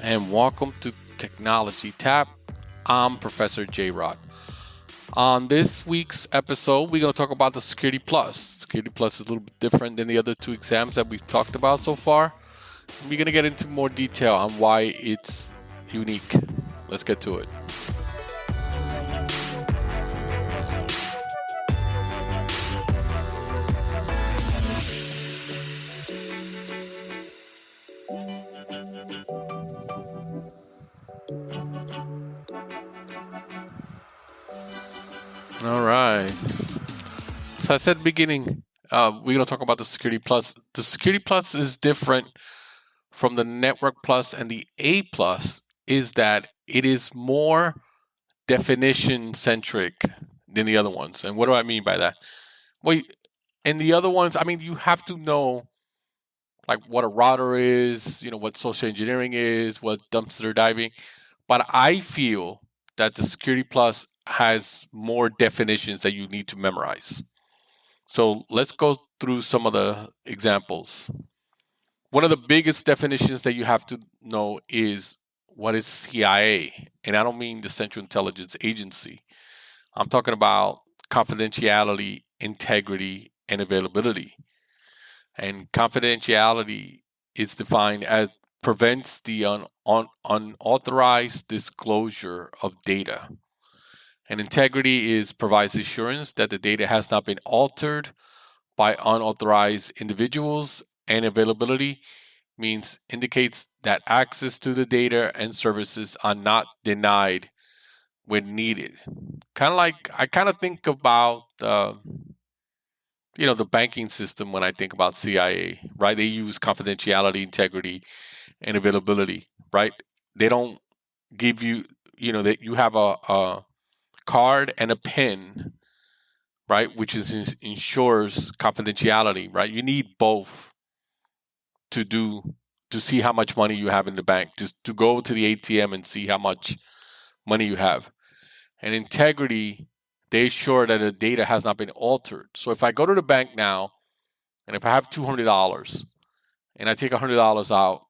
And welcome to Technology Tap. I'm Professor JRod. On this week's episode, we're going to talk about the Security Plus. Security Plus is a little bit different than the other two exams that we've talked about so far. We're going to get into more detail on why it's unique. Let's get to it. All right. So I said at the beginning, we're going to talk about the Security Plus. The Security Plus is different from the Network Plus and the A Plus is that it is more definition centric than the other ones. And what do I mean by that? Well, in the other ones, I mean, you have to know like what a router is, what social engineering is, what dumpster diving. But I feel that the Security Plus has more definitions that you need to memorize. So let's go through some of the examples. One of the biggest definitions that you have to know is what is CIA. And I don't mean the Central Intelligence Agency. I'm talking about confidentiality, integrity, and availability. And confidentiality is defined as prevents the unauthorized disclosure of data. And integrity provides assurance that the data has not been altered by unauthorized individuals, and availability indicates that access to the data and services are not denied when needed. I think about the banking system when I think about CIA, right? They use confidentiality, integrity, and availability, right? They don't give you, that you have a card and a PIN, right? Which ensures confidentiality, right? You need both to see how much money you have in the bank, just to go to the ATM and see how much money you have. And integrity, they ensure that the data has not been altered. So if I go to the bank now, and if I have $200 and I take $100 out,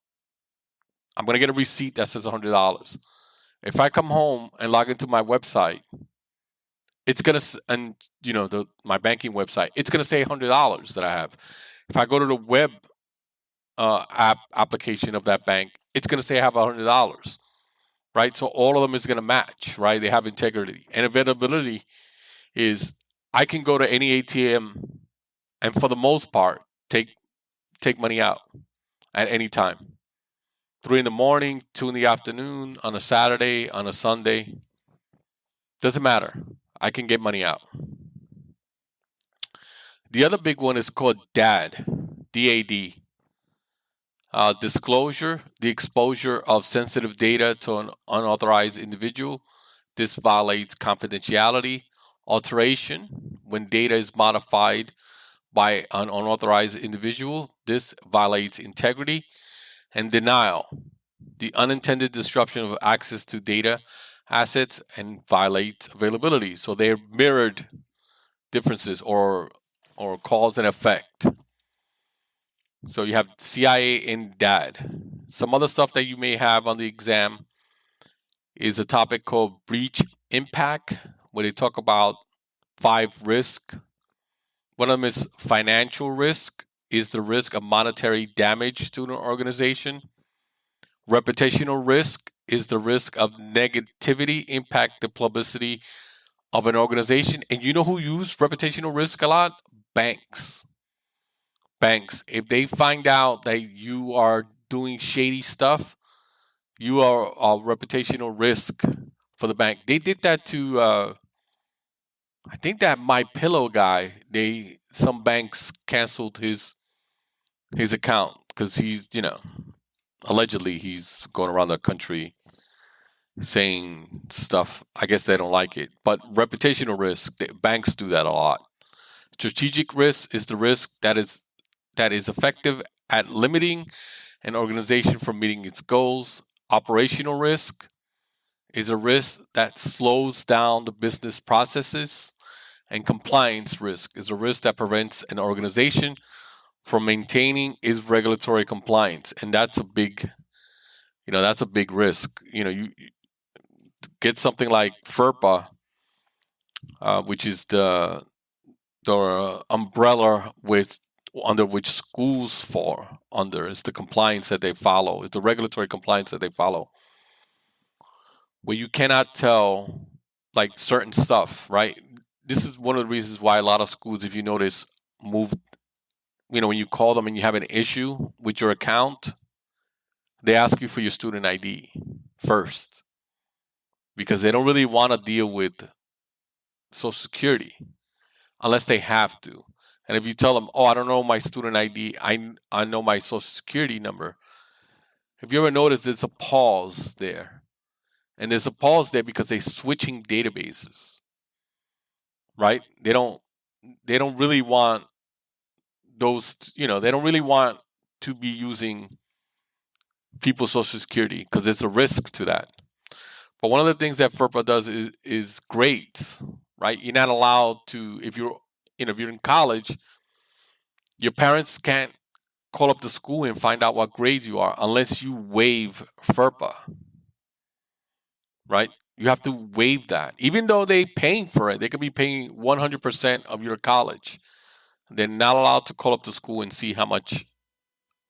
I'm going to get a receipt that says $100. If I come home and log into my website, it's going to, my banking website, it's going to say $100 that I have. If I go to the web application of that bank, it's going to say I have $100, right? So all of them is going to match, right? They have integrity. And availability is I can go to any ATM and for the most part take money out at any time. 3 in the morning, 2 in the afternoon, on a Saturday, on a Sunday. Doesn't matter. I can get money out. The other big one is called DAD, D-A-D. Disclosure, the exposure of sensitive data to an unauthorized individual. This violates confidentiality. Alteration, when data is modified by an unauthorized individual. This violates integrity. And denial, the unintended disruption of access to data assets and violates availability. So they're mirrored differences or cause and effect. So you have CIA and DAD. Some other stuff that you may have on the exam is a topic called breach impact, where they talk about 5 risks. One of them is financial risk, is the risk of monetary damage to an organization. Reputational risk is the risk of negativity impact the publicity of an organization. And you know who use reputational risk a lot? Banks. If they find out that you are doing shady stuff, you are a reputational risk for the bank. They did that to, I think that My Pillow guy. Some banks canceled his account because he's, allegedly he's going around the country saying stuff. I guess they don't like it. But reputational risk, banks do that a lot. Strategic risk is the risk that is effective at limiting an organization from meeting its goals. Operational risk is a risk that slows down the business processes. And compliance risk is a risk that prevents an organization from maintaining its regulatory compliance. And that's a big, that's a big risk. You get something like FERPA, which is the umbrella under which schools fall under. It's the compliance that they follow. It's the regulatory compliance that they follow. Where you cannot tell like certain stuff, right? This is one of the reasons why a lot of schools, if you notice, move. When you call them and you have an issue with your account, they ask you for your student ID first because they don't really want to deal with Social Security unless they have to. And if you tell them, oh, I don't know my student ID, I know my Social Security number. Have you ever noticed there's a pause there? And there's a pause there because they're switching databases, right? They don't really want those, they don't really want to be using people's Social Security because there's a risk to that. But one of the things that FERPA does is grades, right? You're not allowed to, if you're in college, your parents can't call up the school and find out what grade you are unless you waive FERPA, right? You have to waive that. Even though they're paying for it, they could be paying 100% of your college. They're not allowed to call up the school and see how much,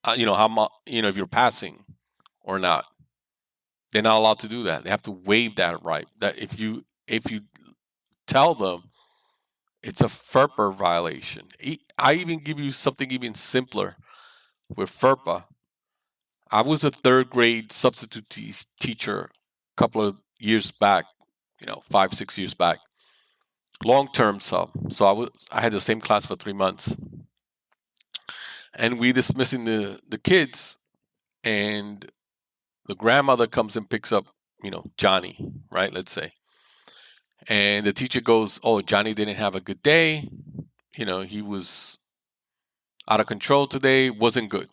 if you're passing or not. They're not allowed to do that. They have to waive that right. That if you tell them it's a FERPA violation. I even give you something even simpler with FERPA. I was a third grade substitute teacher a couple of years back, 5-6 years back. Long-term sub. So I had the same class for 3 months. And we dismissing the kids, and the grandmother comes and picks up, Johnny, right? Let's say. And the teacher goes, oh, Johnny didn't have a good day. He was out of control today, wasn't good.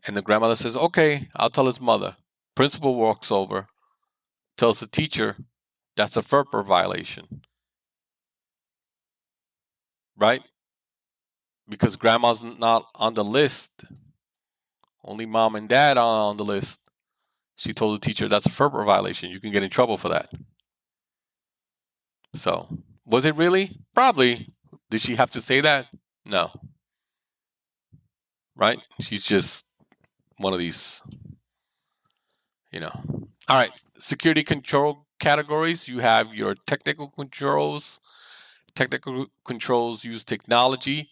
And the grandmother says, okay, I'll tell his mother. Principal walks over, tells the teacher, that's a FERPA violation. Right? Because grandma's not on the list. Only mom and dad are on the list. She told the teacher, that's a FERPA violation. You can get in trouble for that. So, was it really? Probably. Did she have to say that? No. Right? She's just one of these, All right. Security control categories. You have your technical controls. Technical controls use technology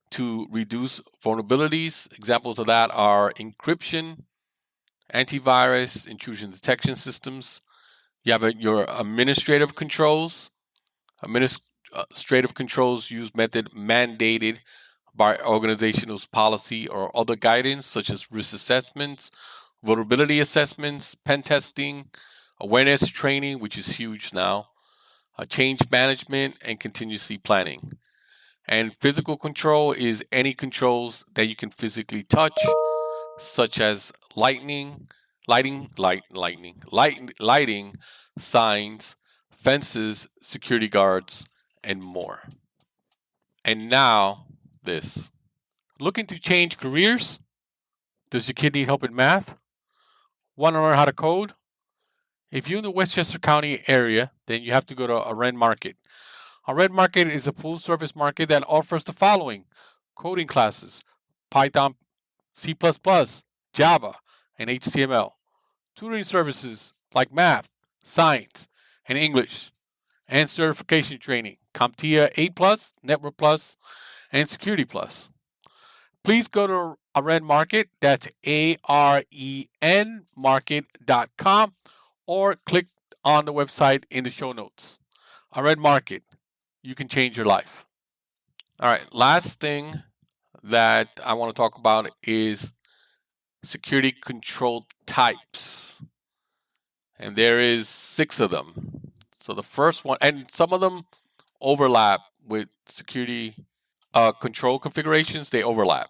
to reduce vulnerabilities. Examples of that are encryption, antivirus, intrusion detection systems. You have your administrative controls. Administrative controls use method mandated by organizational policy or other guidance, such as risk assessments, vulnerability assessments, pen testing, awareness training, which is huge now, change management, and contingency planning. And physical control is any controls that you can physically touch, such as lighting, signs, fences, security guards, and more. And now this. Looking to change careers? Does your kid need help in math? Want to learn how to code? If you're in the Westchester County area, then you have to go to a Red Market. A Red Market is a full-service market that offers the following: coding classes, Python, C++, Java, and HTML. Tutoring services like math, science, and English. And certification training, CompTIA A+, Network Plus, and Security Plus. Please go to a Red Market, that's AREN market.com, or click on the website in the show notes. A Red Market, you can change your life. All right, last thing that I want to talk about is security control types. and there is 6 of them. So the first one, and some of them overlap with security control configurations. They overlap.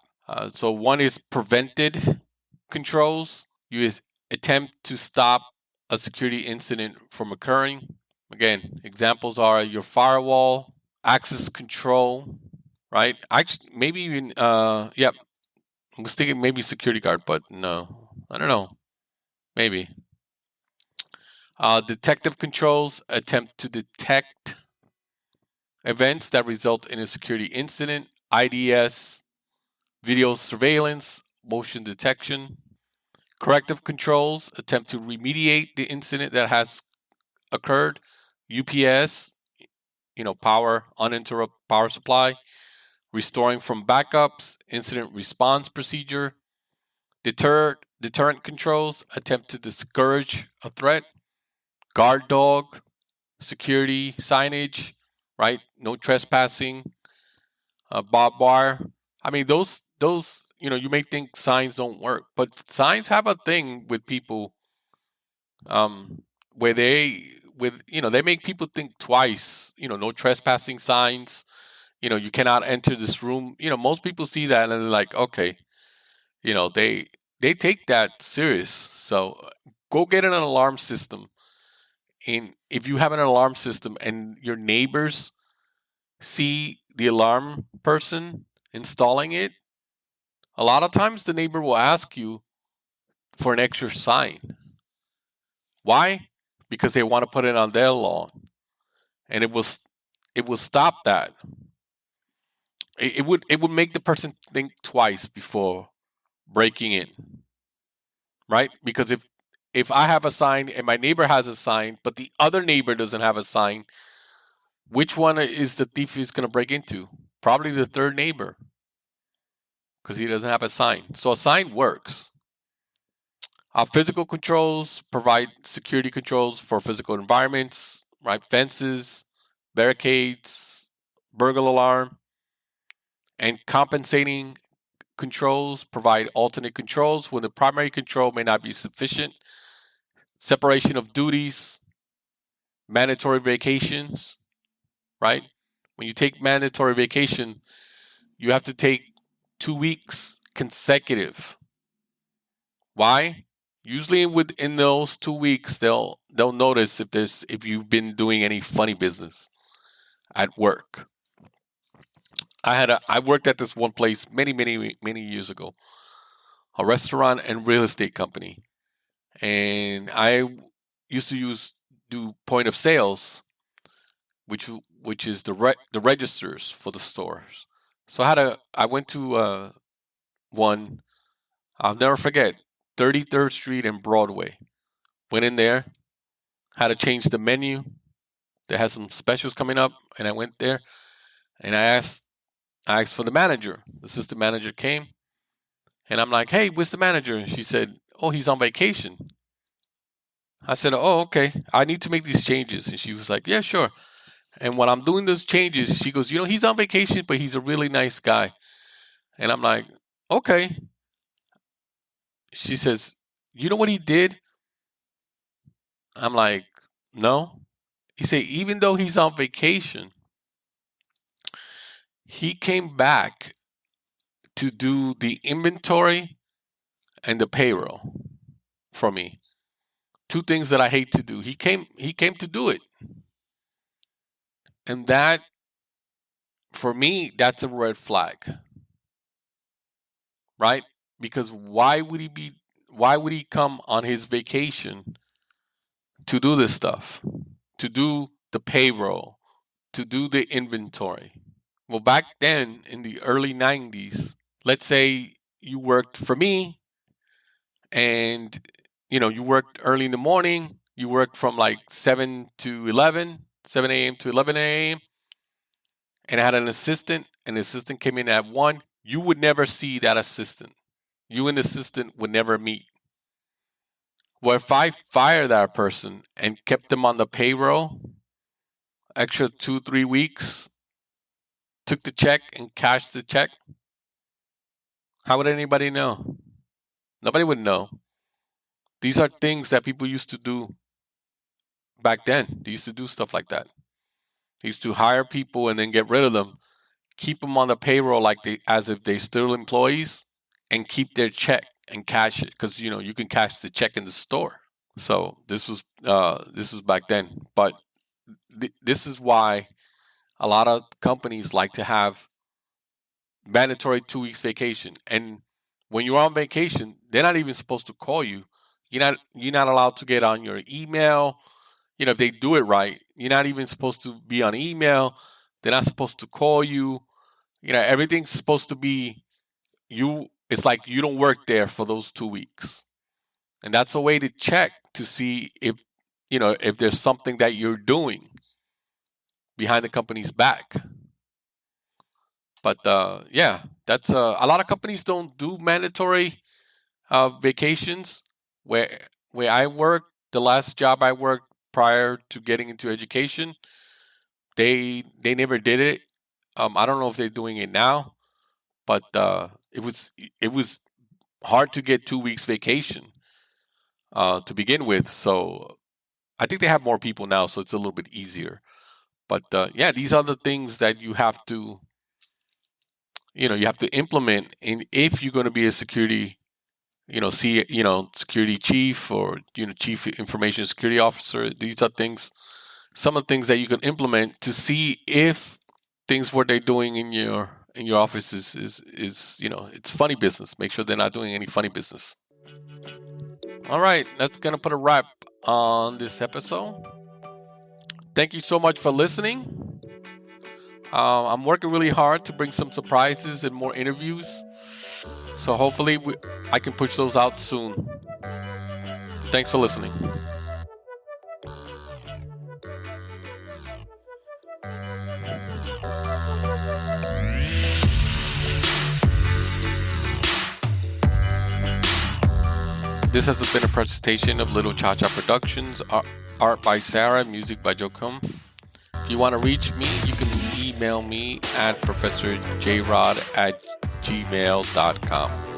So one is prevented controls. You attempt to stop a security incident from occurring. Again, examples are your firewall, access control, right? Actually, maybe even yeah, I was thinking maybe security guard, but no, I don't know. Maybe. Detective controls attempt to detect events that result in a security incident. IDS, video surveillance, motion detection. Corrective controls attempt to remediate the incident that has occurred. UPS, power, uninterrupted power supply. Restoring from backups, incident response procedure. Deterrent controls attempt to discourage a threat. Guard dog, security signage, right? No trespassing. Barbed wire. I mean, those you may think signs don't work, but signs have a thing with people, where they make people think twice. No trespassing signs. You cannot enter this room. Most people see that and they're like, okay, they take that serious. So go get an alarm system. And if you have an alarm system and your neighbors see the alarm person installing it, a lot of times the neighbor will ask you for an extra sign. Why? Because they want to put it on their lawn, and it will stop that. It would make the person think twice before breaking in, right? Because if I have a sign and my neighbor has a sign, but the other neighbor doesn't have a sign, which one is the thief is going to break into? Probably the third neighbor, because he doesn't have a sign. So a sign works. Physical controls provide security controls for physical environments, right? Fences, barricades, burglar alarm, and compensating controls provide alternate controls when the primary control may not be sufficient. Separation of duties, mandatory vacations, right? When you take mandatory vacation, you have to take 2 weeks consecutive. Why? Usually within those 2 weeks, they'll notice if you've been doing any funny business at work. I worked at this one place many years ago, a restaurant and real estate company, and I used to do point of sales, which is the registers for the stores. So I went to one, I'll never forget, 33rd Street and Broadway. Went in there, had to change the menu. They had some specials coming up, and I went there, and I asked for the manager. The assistant manager came, and I'm like, "Hey, where's the manager?" And she said, "Oh, he's on vacation." I said, "Oh, okay. I need to make these changes." And she was like, "Yeah, sure." And when I'm doing those changes, she goes, "He's on vacation, but he's a really nice guy." And I'm like, "Okay." She says, "You know what he did?" I'm like, "No." He said, "Even though he's on vacation, he came back to do the inventory and the payroll for me. 2 things that I hate to do. He came to do it. And that, for me, that's a red flag. Right? Because why would he come on his vacation to do this stuff? To do the payroll, to do the inventory. Well, back then in the early 90s, let's say you worked for me and you worked early in the morning, you worked from like 7 to 11, 7 a.m. to 11 a.m., and I had an assistant, and the assistant came in at 1, you would never see that assistant. You and the assistant would never meet. Well, if I fired that person and kept them on the payroll, extra 2-3 weeks, took the check and cashed the check, how would anybody know? Nobody would know. These are things that people used to do back then. They used to do stuff like that. They used to hire people and then get rid of them, keep them on the payroll as if they're still employees, and keep their check and cash it, because you can cash the check in the store. So this was back then. But this is why a lot of companies like to have mandatory 2 weeks vacation. And when you're on vacation, they're not even supposed to call you. You're not allowed to get on your email. If they do it right, you're not even supposed to be on email. They're not supposed to call you. Everything's supposed to be you. It's like you don't work there for those 2 weeks. And that's a way to check to see if there's something that you're doing behind the company's back. But that's a lot of companies don't do mandatory vacations. Where I worked, the last job I worked prior to getting into education, they never did it. I don't know if they're doing it now, but it was hard to get 2 weeks vacation to begin with. So I think they have more people now, so it's a little bit easier. But these are the things that you have to implement if you're going to be a security, security chief or chief information security officer. These are some of the things that you can implement to see if things what they're doing in your office is it's funny business. Make sure they're not doing any funny business. All right, that's gonna put a wrap on this episode. Thank you so much for listening. I'm working really hard to bring some surprises and more interviews. So hopefully I can push those out soon. Thanks for listening. This has been a presentation of Little Chacha Productions, art by Sarah, music by Joe Cum. If you want to reach me, you can email me at ProfessorJRod@gmail.com.